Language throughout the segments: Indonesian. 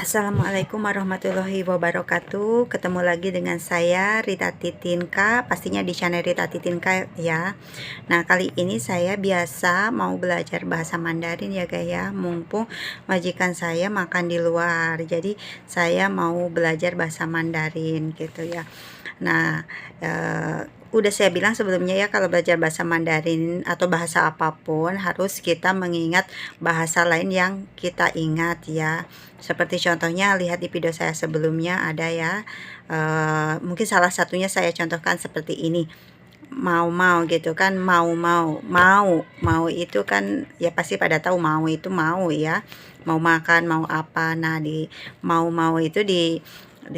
Assalamualaikum warahmatullahi wabarakatuh. Ketemu lagi dengan saya Rita Titinka, pastinya di channel Rita Titinka ya. Nah, kali ini saya biasa mau belajar bahasa Mandarin ya guys ya. Mumpung majikan saya makan di luar, jadi saya mau belajar bahasa Mandarin gitu ya. Nah, udah saya bilang sebelumnya ya, kalau belajar bahasa Mandarin atau bahasa apapun harus kita mengingat bahasa lain yang kita ingat ya. Seperti contohnya lihat di video saya sebelumnya ada ya, mungkin salah satunya saya contohkan seperti ini. Mau gitu kan, mau itu kan ya pasti pada tahu mau itu mau ya, mau makan mau apa. Nah, di mau itu di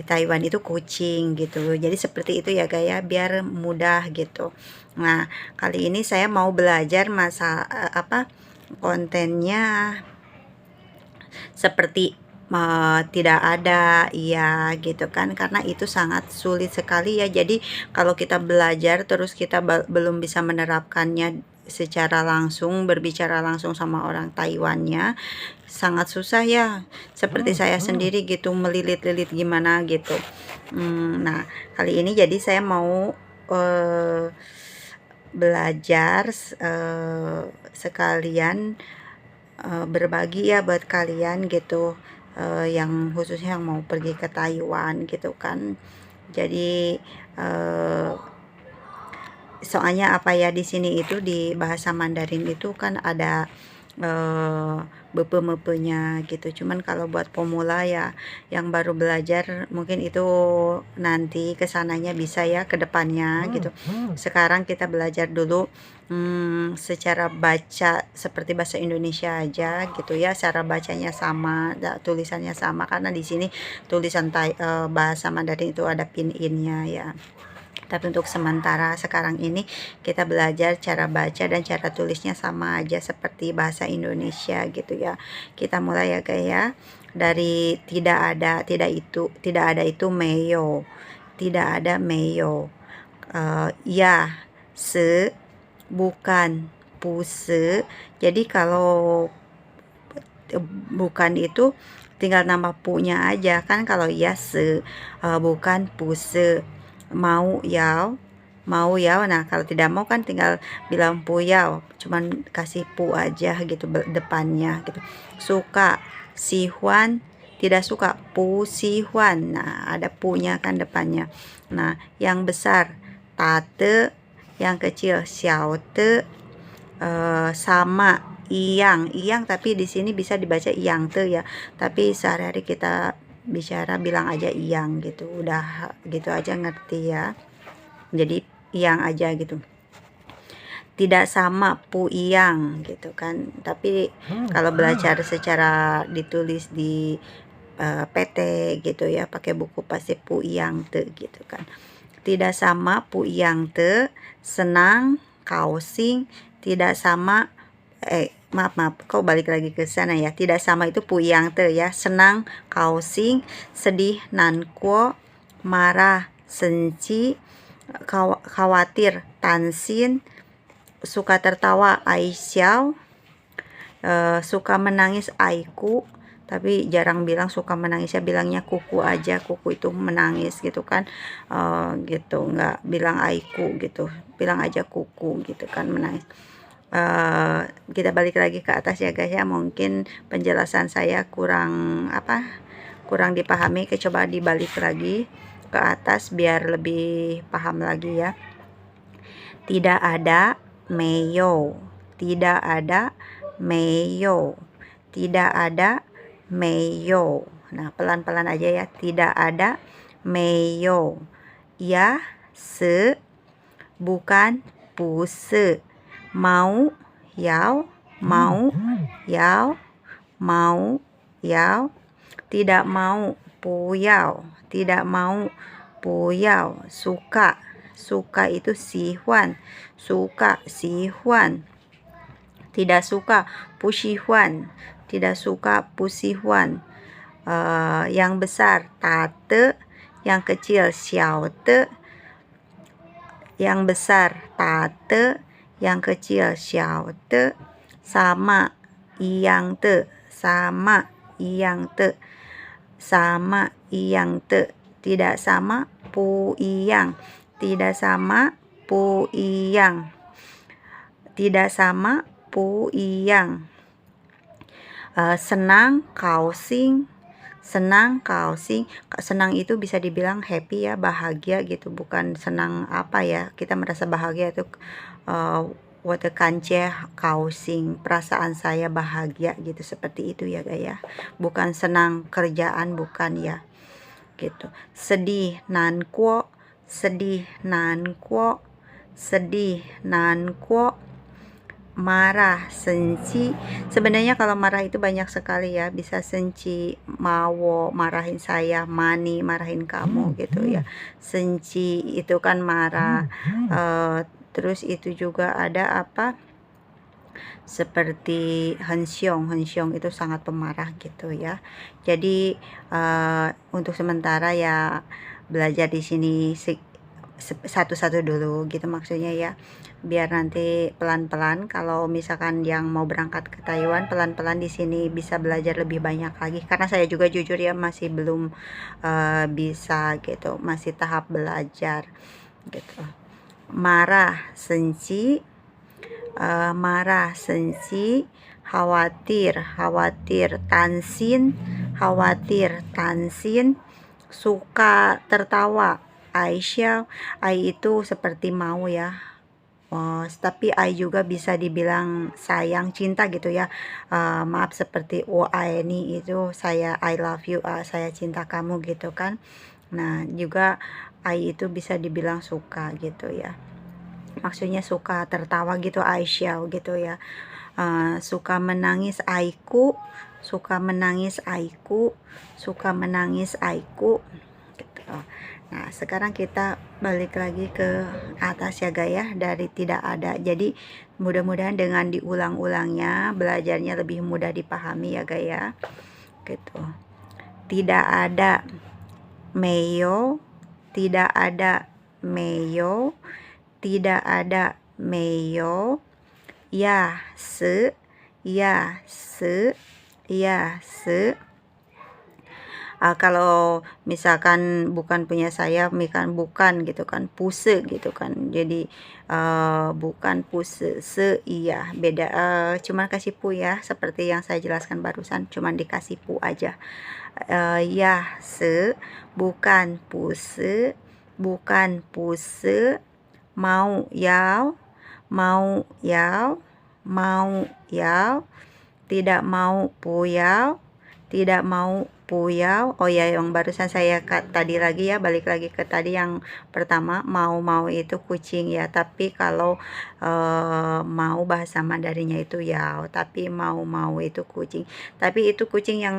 Taiwan itu kucing gitu. Jadi seperti itu ya gaya biar mudah gitu. Nah, kali ini saya mau belajar kontennya seperti tidak ada ya gitu kan, karena itu sangat sulit sekali ya. Jadi kalau kita belajar terus kita belum bisa menerapkannya secara langsung, berbicara langsung sama orang Taiwannya, sangat susah ya. Seperti saya sendiri gitu, melilit-lilit gimana gitu. Nah, kali ini jadi saya mau belajar sekalian berbagi ya buat kalian gitu, yang khususnya yang mau pergi ke Taiwan gitu kan. Jadi soalnya apa ya, di sini itu di bahasa Mandarin itu kan ada bepe-mepenya gitu. Cuman kalau buat pemula ya yang baru belajar mungkin itu nanti kesananya bisa ya ke depannya gitu. Sekarang kita belajar dulu secara baca seperti bahasa Indonesia aja gitu ya. Cara bacanya sama, tulisannya sama, karena di sini tulisan bahasa Mandarin itu ada pin-innya ya. Tapi untuk sementara sekarang ini kita belajar cara baca dan cara tulisnya sama aja seperti bahasa Indonesia gitu ya. Kita mulai ya guys ya. Dari tidak ada itu meyo. Tidak ada meyo. Ya, se, bukan, puse. Jadi kalau bukan itu tinggal nambah punya aja kan. Kalau ya se, bukan puse. Mau yao, nah kalau tidak mau kan tinggal bilang puyao, cuman kasih pu aja gitu depannya gitu. Suka, sihuan, tidak suka, pu sihuan. Nah, ada punya kan depannya. Nah, yang besar tate, yang kecil xiao te, sama iyang, tapi di sini bisa dibaca iyang te ya, tapi sehari-hari kita bicara bilang aja iyang gitu, udah gitu aja ngerti ya, jadi iyang aja gitu. Tidak sama pu iyang gitu kan, tapi kalau belajar secara ditulis di PT gitu ya, pakai buku pasti pu iyang te gitu kan. Tidak sama pu iyang te, senang, kaosing, tidak sama maaf, kau balik lagi ke sana ya. Tidak sama itu pu yang te ya. Senang, kaosing, sedih, nankuo, marah, senci, khawatir, tansin, suka tertawa, aisyao, suka menangis, aiku. Tapi jarang bilang suka menangis ya, bilangnya kuku aja. Kuku itu menangis gitu kan, gitu, nggak bilang aiku gitu, bilang aja kuku gitu kan, menangis. Kita balik lagi ke atas ya guys ya. Mungkin penjelasan saya kurang dipahami, coba dibalik lagi ke atas biar lebih paham lagi ya. Tidak ada meyo, tidak ada meyo, tidak ada meyo. Nah, pelan-pelan aja ya. Tidak ada meyo. Ya, se, bukan puse. Mau yao, mau yao, mau yao. Tidak mau puyao, tidak mau puyao. Suka, suka itu sihuan, suka sihuan. Tidak suka pusihuan, tidak suka pusihuan. Yang besar tate, yang kecil xiao te. Yang besar tate, yang kecil xiao te. Sama iyang te, sama iyang te. sama yang te, tidak sama pu yang, tidak sama pu yang, tidak sama pu yang. Senang kaosing, senang kaosing. Senang itu bisa dibilang happy ya, bahagia gitu, bukan senang apa ya, kita merasa bahagia itu wate kanceh kaosing, perasaan saya bahagia gitu, seperti itu ya guys ya, bukan senang kerjaan, bukan ya gitu. Sedih nan kuo, sedih nan kuo, sedih nan kuo. Marah senci, sebenarnya kalau marah itu banyak sekali ya, bisa senci mawo marahin saya, mani marahin kamu gitu ya. Senci itu kan marah. Terus itu juga ada apa, seperti hensyong itu sangat pemarah gitu ya. Jadi untuk sementara ya belajar di sini satu-satu dulu gitu maksudnya ya, biar nanti pelan-pelan kalau misalkan yang mau berangkat ke Taiwan, pelan-pelan di sini bisa belajar lebih banyak lagi, karena saya juga jujur ya masih belum bisa gitu, masih tahap belajar gitu. Marah senci, marah senci, khawatir tansin, khawatir tansin, suka tertawa Aisyah. Ai itu seperti mau ya, tapi ai juga bisa dibilang sayang, cinta gitu ya. Maaf, seperti ai ini itu saya I love you, saya cinta kamu gitu kan. Nah juga ai itu bisa dibilang suka gitu ya, maksudnya suka tertawa gitu, Aisyah gitu ya. Suka menangis aiku, suka menangis aiku, suka menangis aiku gitu. Nah sekarang kita balik lagi ke atas ya guys ya, dari tidak ada. Jadi mudah-mudahan dengan diulang-ulangnya belajarnya lebih mudah dipahami ya guys ya gitu. Tidak ada meyo, tidak ada meyo, tidak ada meyo. Ya se, ya se, ya se. Kalau misalkan bukan punya saya, bukan gitu kan, puse gitu kan, jadi bukan puse, se iya beda, cuman kasih pu ya, seperti yang saya jelaskan barusan, cuman dikasih pu aja. Ya se, bukan puse, bukan puse. Mau yao, mau yao, mau yao, tidak mau puyao, tidak mau puyao. Oh ya, yang barusan saya tadi lagi ya, balik lagi ke tadi yang pertama, mau itu kucing ya, tapi kalau mau bahasa Mandarinnya itu yao, tapi mau itu kucing, tapi itu kucing yang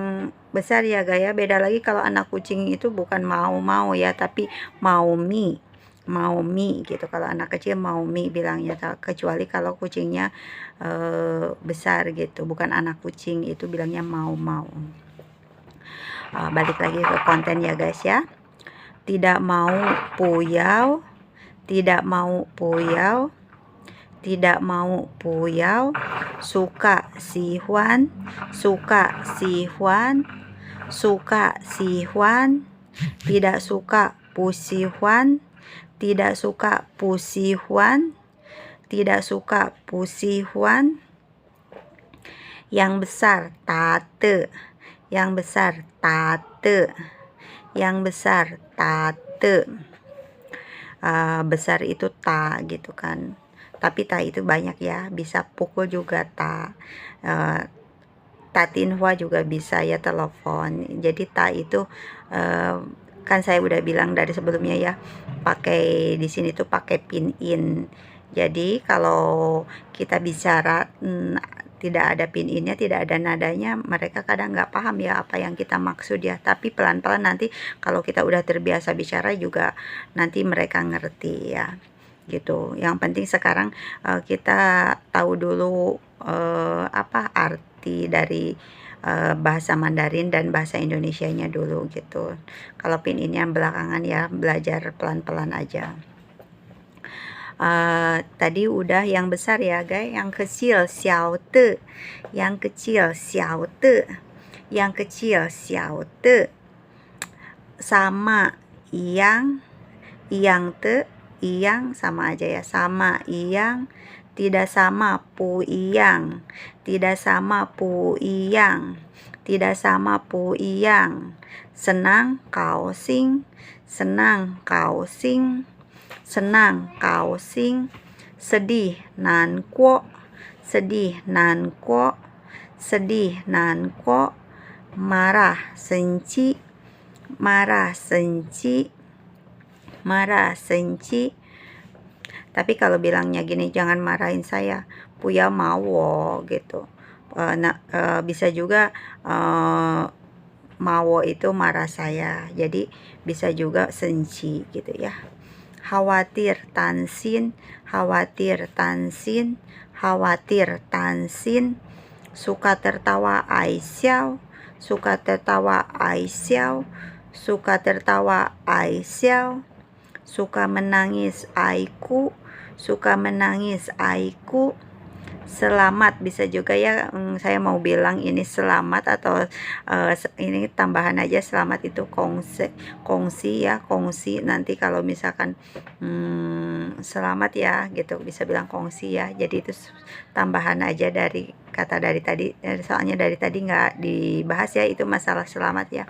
besar ya gaya. Beda lagi kalau anak kucing itu bukan mau ya, tapi mau mi gitu. Kalau anak kecil mau mi bilangnya, kecuali kalau kucingnya besar gitu, bukan anak kucing, itu bilangnya mau. Balik lagi ke konten ya guys ya. Tidak mau puyau, tidak mau puyau, tidak mau puyau. Suka sihuan, suka sihuan, suka sihuan. Tidak suka pusihuan, tidak suka pusihuan, tidak suka pusihuan. Yang besar tate, yang besar tate, yang besar tate. Besar itu ta gitu kan, tapi ta itu banyak ya, bisa pukul juga ta. Tatinhua juga bisa ya, telepon. Jadi ta itu kan saya udah bilang dari sebelumnya ya, pakai di sini tuh pakai pin in. Jadi kalau kita bicara tidak ada pin innya, tidak ada nadanya, mereka kadang nggak paham ya apa yang kita maksud ya. Tapi pelan-pelan nanti kalau kita udah terbiasa bicara juga nanti mereka ngerti ya gitu. Yang penting sekarang kita tahu dulu apa arti dari bahasa Mandarin dan bahasa Indonesianya dulu gitu. Kalau pin ini yang belakangan ya, belajar pelan-pelan aja. Tadi udah yang besar ya guys, yang kecil xiao te, yang kecil xiao te, yang kecil xiao te. sama, iyang, te, iyang sama aja ya, sama, iyang, tidak sama, pu iyang, tidak sama, pu iyang, tidak sama, pu iyang, senang, kau sing, senang, kau sing, senang, kau sing, sedih, nan kuo, sedih, nan kuo, sedih, nan kuo, marah, senci, marah, senci, marah, senci. Tapi kalau bilangnya gini, jangan marahin saya, puya mawo gitu. Bisa juga mawo itu marah saya, jadi bisa juga senci gitu ya. Khawatir, tansin, khawatir, tansin, khawatir, tansin, suka tertawa, aisyao, suka tertawa, aisyao, suka tertawa, aisyao, suka menangis, aiku, suka menangis, aiku, selamat bisa juga ya. Saya mau bilang ini selamat atau ini tambahan aja, selamat itu kongsi ya, kongsi. Nanti kalau misalkan selamat ya gitu, bisa bilang kongsi ya. Jadi itu tambahan aja dari kata dari tadi, soalnya dari tadi nggak dibahas ya itu masalah selamat ya.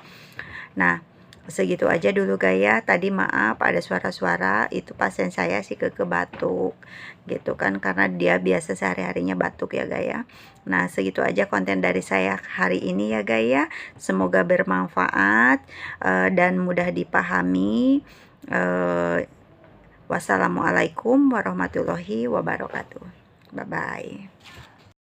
Nah, segitu aja dulu Gaya. Tadi maaf ada suara-suara, itu pasien saya si Keke batuk gitu kan, karena dia biasa sehari-harinya batuk ya Gaya. Nah, segitu aja konten dari saya hari ini ya Gaya. Semoga bermanfaat dan mudah dipahami. Wassalamualaikum warahmatullahi wabarakatuh. Bye bye.